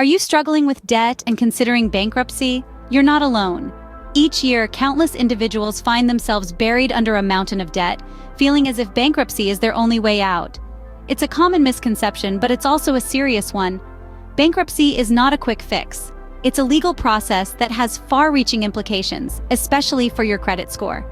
Are you struggling with debt and considering bankruptcy? You're not alone. Each year, countless individuals find themselves buried under a mountain of debt, feeling as if bankruptcy is their only way out. It's a common misconception, but it's also a serious one. Bankruptcy is not a quick fix. It's a legal process that has far-reaching implications, especially for your credit score.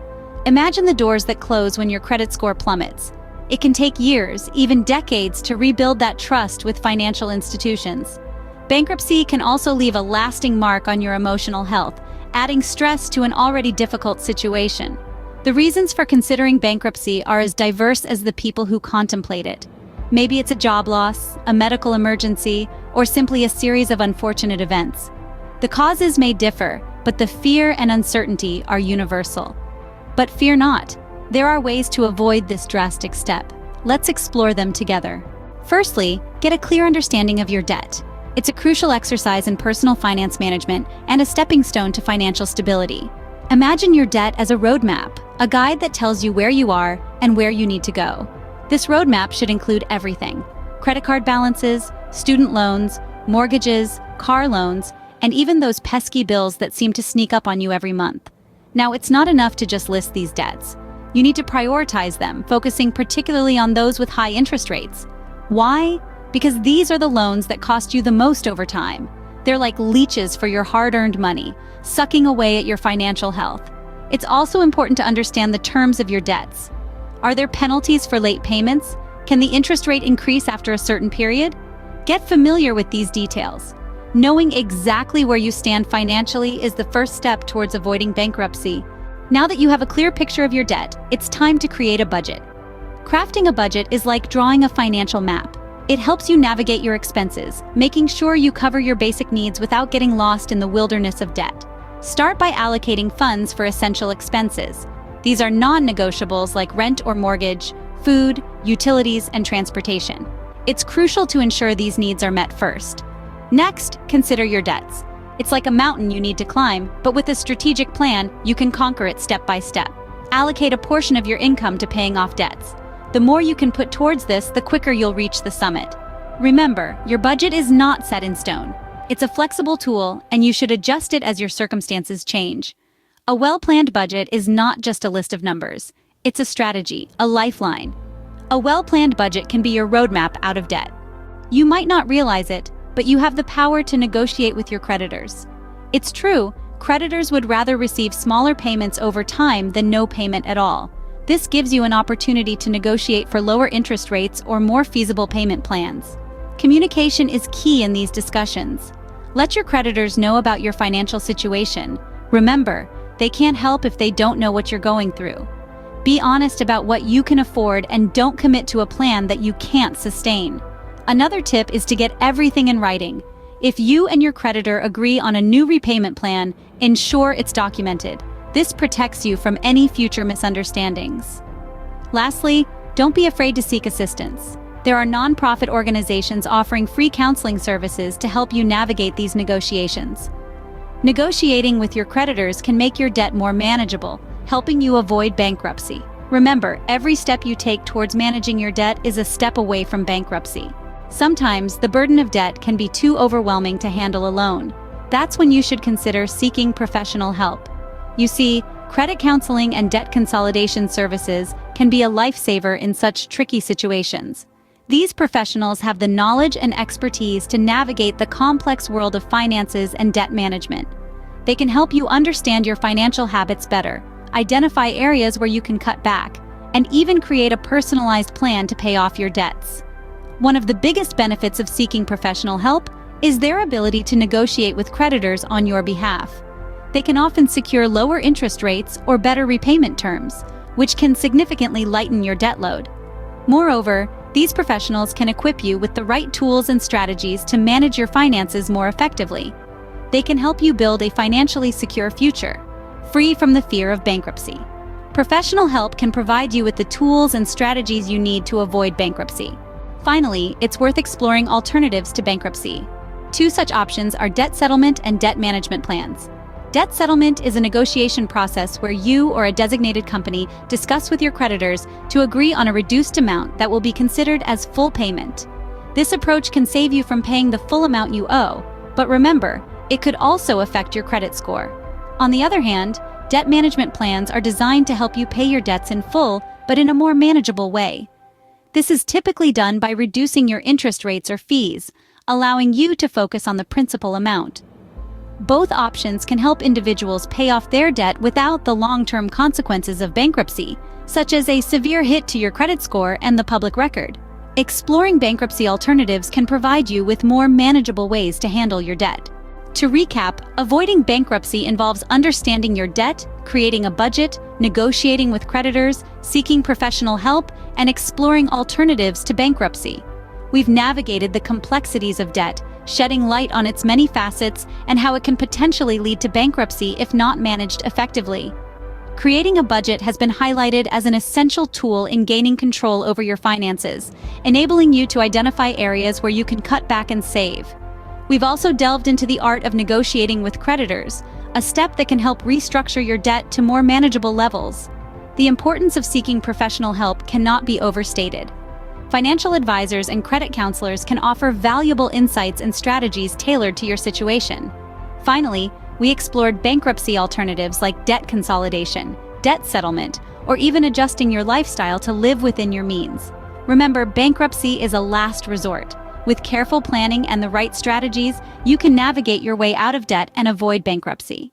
Imagine the doors that close when your credit score plummets. It can take years, even decades, to rebuild that trust with financial institutions. Bankruptcy can also leave a lasting mark on your emotional health, adding stress to an already difficult situation. The reasons for considering bankruptcy are as diverse as the people who contemplate it. Maybe it's a job loss, a medical emergency, or simply a series of unfortunate events. The causes may differ, but the fear and uncertainty are universal. But fear not. There are ways to avoid this drastic step. Let's explore them together. Firstly, get a clear understanding of your debt. It's a crucial exercise in personal finance management and a stepping stone to financial stability. Imagine your debt as a roadmap, a guide that tells you where you are and where you need to go. This roadmap should include everything: credit card balances, student loans, mortgages, car loans, and even those pesky bills that seem to sneak up on you every month. Now, it's not enough to just list these debts. You need to prioritize them, focusing particularly on those with high interest rates. Why? Because these are the loans that cost you the most over time. They're like leeches for your hard-earned money, sucking away at your financial health. It's also important to understand the terms of your debts. Are there penalties for late payments? Can the interest rate increase after a certain period? Get familiar with these details. Knowing exactly where you stand financially is the first step towards avoiding bankruptcy. Now that you have a clear picture of your debt, it's time to create a budget. Crafting a budget is like drawing a financial map. It helps you navigate your expenses, making sure you cover your basic needs without getting lost in the wilderness of debt. Start by allocating funds for essential expenses. These are non-negotiables like rent or mortgage, food, utilities, and transportation. It's crucial to ensure these needs are met first. Next, consider your debts. It's like a mountain you need to climb, but with a strategic plan, you can conquer it step by step. Allocate a portion of your income to paying off debts. The more you can put towards this, the quicker you'll reach the summit. Remember, your budget is not set in stone. It's a flexible tool, and you should adjust it as your circumstances change. A well-planned budget is not just a list of numbers. It's a strategy, a lifeline. A well-planned budget can be your roadmap out of debt. You might not realize it, but you have the power to negotiate with your creditors. It's true, creditors would rather receive smaller payments over time than no payment at all. This gives you an opportunity to negotiate for lower interest rates or more feasible payment plans. Communication is key in these discussions. Let your creditors know about your financial situation. Remember, they can't help if they don't know what you're going through. Be honest about what you can afford and don't commit to a plan that you can't sustain. Another tip is to get everything in writing. If you and your creditor agree on a new repayment plan, ensure it's documented. This protects you from any future misunderstandings. Lastly, don't be afraid to seek assistance. There are nonprofit organizations offering free counseling services to help you navigate these negotiations. Negotiating with your creditors can make your debt more manageable, helping you avoid bankruptcy. Remember, every step you take towards managing your debt is a step away from bankruptcy. Sometimes, the burden of debt can be too overwhelming to handle alone. That's when you should consider seeking professional help. You see, credit counseling and debt consolidation services can be a lifesaver in such tricky situations. These professionals have the knowledge and expertise to navigate the complex world of finances and debt management. They can help you understand your financial habits better, identify areas where you can cut back, and even create a personalized plan to pay off your debts. One of the biggest benefits of seeking professional help is their ability to negotiate with creditors on your behalf. They can often secure lower interest rates or better repayment terms, which can significantly lighten your debt load. Moreover, these professionals can equip you with the right tools and strategies to manage your finances more effectively. They can help you build a financially secure future, free from the fear of bankruptcy. Professional help can provide you with the tools and strategies you need to avoid bankruptcy. Finally, it's worth exploring alternatives to bankruptcy. Two such options are debt settlement and debt management plans. Debt settlement is a negotiation process where you or a designated company discuss with your creditors to agree on a reduced amount that will be considered as full payment. This approach can save you from paying the full amount you owe, But remember, it could also affect your credit score. On the other hand, debt management plans are designed to help you pay your debts in full, but in a more manageable way. This is typically done by reducing your interest rates or fees, allowing you to focus on the principal amount. Both options can help individuals pay off their debt without the long-term consequences of bankruptcy, such as a severe hit to your credit score and the public record. Exploring bankruptcy alternatives can provide you with more manageable ways to handle your debt. To recap, avoiding bankruptcy involves understanding your debt, creating a budget, negotiating with creditors, seeking professional help, and exploring alternatives to bankruptcy. We've navigated the complexities of debt, shedding light on its many facets and how it can potentially lead to bankruptcy if not managed effectively. Creating a budget has been highlighted as an essential tool in gaining control over your finances, enabling you to identify areas where you can cut back and save. We've also delved into the art of negotiating with creditors, a step that can help restructure your debt to more manageable levels. The importance of seeking professional help cannot be overstated. Financial advisors and credit counselors can offer valuable insights and strategies tailored to your situation. Finally, we explored bankruptcy alternatives like debt consolidation, debt settlement, or even adjusting your lifestyle to live within your means. Remember, bankruptcy is a last resort. With careful planning and the right strategies, you can navigate your way out of debt and avoid bankruptcy.